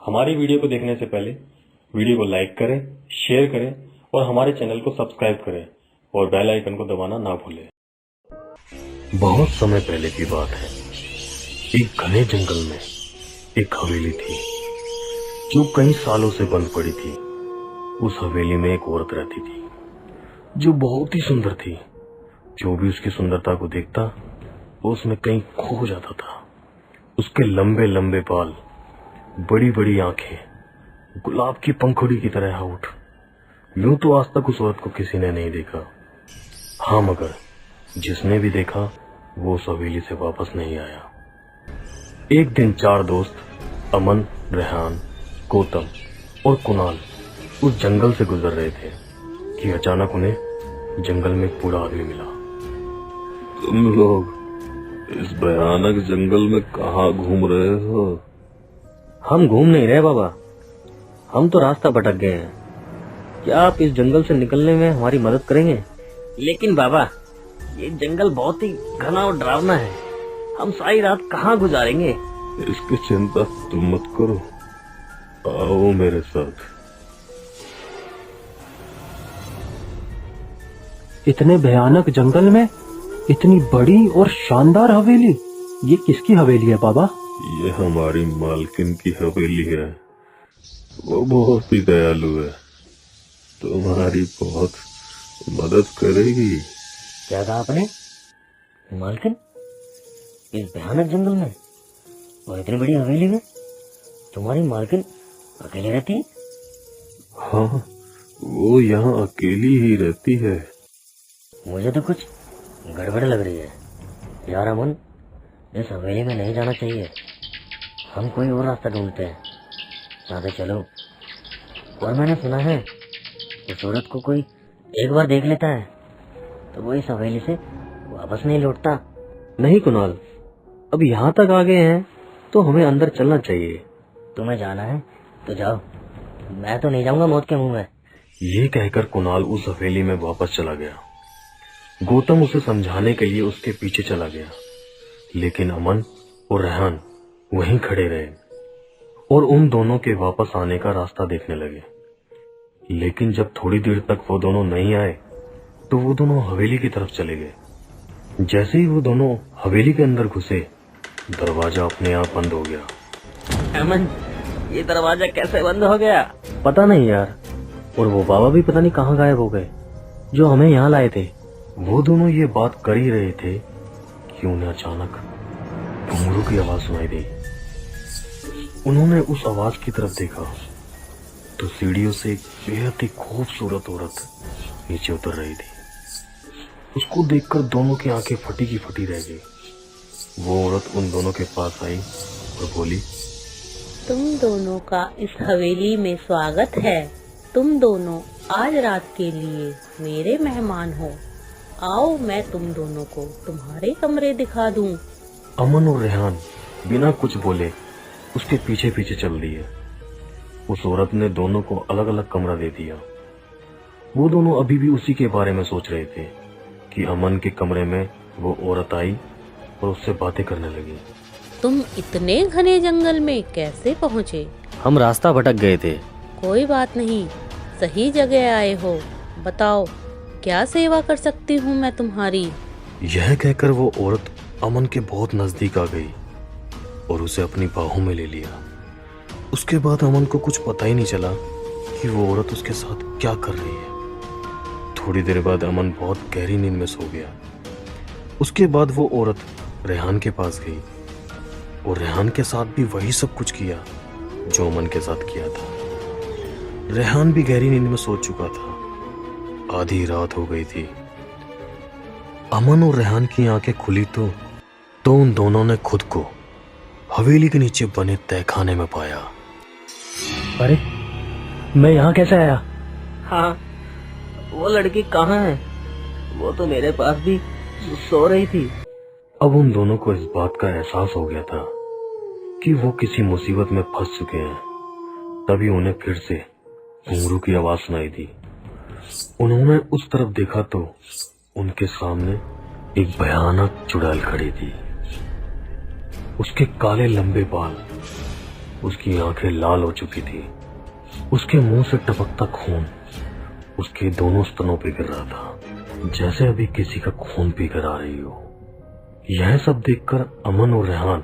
हमारी वीडियो को देखने से पहले वीडियो को लाइक करें, शेयर करें और हमारे चैनल को सब्सक्राइब करें और बेल आइकन को दबाना ना भूलें। बहुत समय पहले की बात है। एक घने जंगल में एक हवेली थी जो कई सालों से बंद पड़ी थी। उस हवेली में एक औरत रहती थी जो बहुत ही सुंदर थी। जो भी उसकी सुंदरता को देखता वो उसमें कहीं खो जाता था। उसके लंबे लंबे बाल, बड़ी बड़ी आंखें, गुलाब की पंखुड़ी की तरह होठ। यूं तो आज तक उस औरत को किसी ने नहीं देखा। हाँ, मगर जिसने भी देखा वो उस हवेली से वापस नहीं आया। एक दिन 4 दोस्त अमन, रेहान, गौतम और कुणाल उस जंगल से गुजर रहे थे कि अचानक उन्हें जंगल में एक बूढ़ा आदमी मिला। तुम लोग इस भयानक जंगल में कहाँ घूम रहे हो? हम घूम नहीं रहे बाबा, हम तो रास्ता भटक गए हैं। क्या आप इस जंगल से निकलने में हमारी मदद करेंगे? लेकिन बाबा, ये जंगल बहुत ही घना और डरावना है। हम सारी रात कहाँ गुजारेंगे? इसकी चिंता तुम मत करो, आओ मेरे साथ। इतने भयानक जंगल में इतनी बड़ी और शानदार हवेली, ये किसकी हवेली है बाबा? ये हमारी मालकिन की हवेली है। वो बहुत ही दयालु है, तुम्हारी बहुत मदद करेगी। क्या कहा आपने? मालकिन? इस भयानक जंगल में और इतनी बड़ी हवेली में तुम्हारी मालकिन अकेले रहती है? हाँ, वो यहाँ अकेली ही रहती है। मुझे तो कुछ गड़बड़ लग रही है यार। अमन, इस हवेली में नहीं जाना चाहिए। हम कोई और रास्ता ढूंढते हैं। साथ चलो। और मैंने सुना है उस औरत को कोई एक बार देख लेता है तो वो इस हवेली से वापस नहीं लौटता। नहीं कुणाल, अब यहाँ तक आ गए हैं तो हमें अंदर चलना चाहिए। तुम्हें जाना है तो जाओ, मैं तो नहीं जाऊंगा मौत के मुंह में। ये कहकर कुणाल उस हवेली में वापस चला गया। गौतम उसे समझाने के लिए उसके पीछे चला गया, लेकिन अमन और रेहान वहीं खड़े रहे और उन दोनों के वापस आने का रास्ता देखने लगे। लेकिन जब थोड़ी देर तक वो दोनों नहीं आए तो वो दोनों हवेली की तरफ चले गए। जैसे ही वो दोनों हवेली के अंदर घुसे, दरवाजा अपने आप बंद हो गया। अमन, ये दरवाजा कैसे बंद हो गया? पता नहीं यार। और वो बाबा भी पता नहीं कहाँ गायब हो गए जो हमें यहाँ लाए थे। वो दोनों ये बात कर ही रहे थे कि उन्हें अचानक घुंघरू की आवाज सुनाई दी। उन्होंने उस आवाज की तरफ देखा तो सीढ़ियों से एक बेहद ही खूबसूरत औरत नीचे उतर रही थी। उसको देखकर दोनों की आंखें फटी की फटी रह गई। वो औरत उन दोनों के पास आई और बोली, तुम दोनों का इस हवेली में स्वागत है। तुम दोनों आज रात के लिए मेरे मेहमान हो। आओ, मैं तुम दोनों को तुम्हारे कमरे दिखा दूं। अमन और रेहान बिना कुछ बोले उसके पीछे पीछे चल दिए। उस औरत ने दोनों को अलग अलग कमरा दे दिया। वो दोनों अभी भी उसी के बारे में सोच रहे थे कि अमन के कमरे में वो औरत आई और उससे बातें करने लगी। तुम इतने घने जंगल में कैसे पहुँचे? हम रास्ता भटक गए थे। कोई बात नहीं, सही जगह आए हो। बताओ, क्या सेवा कर सकती हूँ मैं तुम्हारी? यह कहकर वो औरत अमन के बहुत नजदीक आ गई और उसे अपनी बाहों में ले लिया। उसके बाद अमन को कुछ पता ही नहीं चला कि वो औरत उसके साथ क्या कर रही है। थोड़ी देर बाद अमन बहुत गहरी नींद में सो गया। उसके बाद वो औरत रेहान के पास गई और रेहान के साथ भी वही सब कुछ किया जो अमन के साथ किया था। रेहान भी गहरी नींद में सो चुका था। आधी रात हो गई थी। अमन और रेहान की आंखें खुली तो उन दोनों ने खुद को हवेली के नीचे बने तहखाने में पाया। अरे, मैं यहाँ कैसे आया? हाँ, वो लड़की कहाँ है? वो तो मेरे पास भी सो रही थी। अब उन दोनों को इस बात का एहसास हो गया था कि वो किसी मुसीबत में फंस चुके हैं। तभी उन्हें फिर से घुंघरू की आवाज सुनाई दी। उन्होंने उस तरफ देखा तो उनके सामने एक भयानक चुड़ैल खड़ी थी। उसके काले लंबे बाल, उसकी आंखें लाल हो चुकी थी। उसके मुंह से टपकता खून उसके दोनों स्तनों पे गिर रहा था, जैसे अभी किसी का खून पीकर आ रही हो। यह सब देखकर अमन और रेहान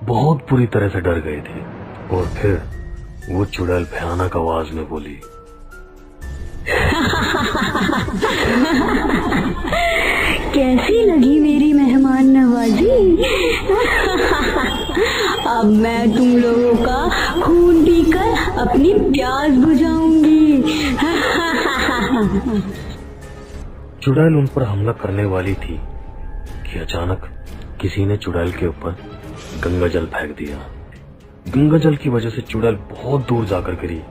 बहुत बुरी तरह से डर गए थे। और फिर वो चुड़ैल भयानक आवाज में बोली, कैसी लगी मेरी मेहमान नवाजी? अब मैं तुम लोगों का खून पीकर अपनी प्यास बुझाऊंगी। चुड़ैल उन पर हमला करने वाली थी कि अचानक किसी ने चुड़ैल के ऊपर गंगा जल फेंक दिया। गंगा जल की वजह से चुड़ैल बहुत दूर जाकर गिरी।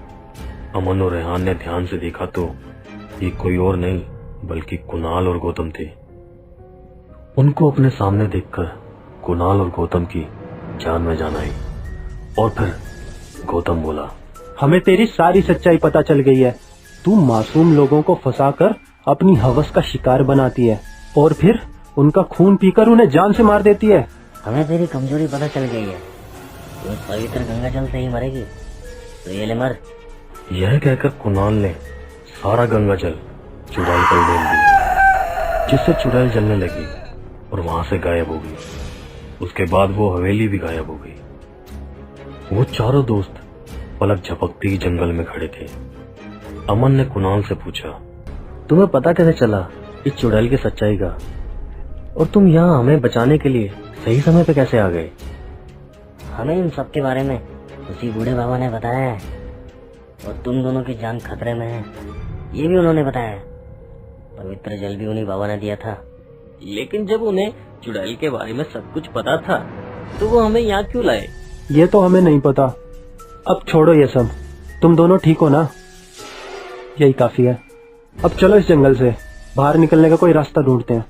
अमन और रेहान ने ध्यान से देखा तो ये कोई और नहीं बल्कि कुणाल और गौतम थे। उनको अपने सामने देखकर कुणाल और गौतम की जान में जान आई। और फिर गौतम बोला, हमें तेरी सारी सच्चाई पता चल गई है। तू मासूम लोगों को फंसाकर अपनी हवस का शिकार बनाती है और फिर उनका खून पीकर उन्हें जान से मार देती है। हमें तेरी कमजोरी पता चल गई है। तू इस पवित्र गंगा जल से ही मरेगी, तो ये ले मर। यह कहकर कुणाल ने सारा गंगा जल चुड़ैल पर डाल दिया, जिससे चुड़ैल जलने लगी और वहां से गायब हो गई। उसके बाद वो हवेली भी गायब हो गई। वो चारों दोस्त पलक झपकती ही जंगल में खड़े थे। अमन ने कुणाल से पूछा, तुम्हें पता कैसे चला इस चुड़ैल की सच्चाई का? और तुम यहाँ हमें बचाने के लिए सही समय पे कैसे आ गए? हमें इन सब के बारे में उसी बूढ़े बाबा ने बताया है, और तुम दोनों की जान खतरे में है ये भी उन्होंने बताया है। पवित्र जल भी उन्हीं बाबा ने दिया था। लेकिन जब उन्हें चुड़ैल के बारे में सब कुछ पता था तो वो हमें यहाँ क्यों लाए? ये तो हमें नहीं पता। अब छोड़ो ये सब, तुम दोनों ठीक हो ना? यही काफी है। अब चलो इस जंगल से बाहर निकलने का कोई रास्ता ढूंढते हैं।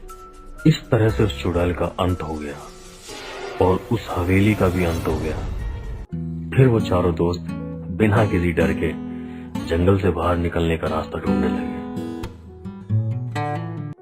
इस तरह से उस चुड़ैल का अंत हो गया और उस हवेली का भी अंत हो गया। फिर वो चारों दोस्त बिना किसी डर के जंगल से बाहर निकलने का रास्ता ढूंढने लगे।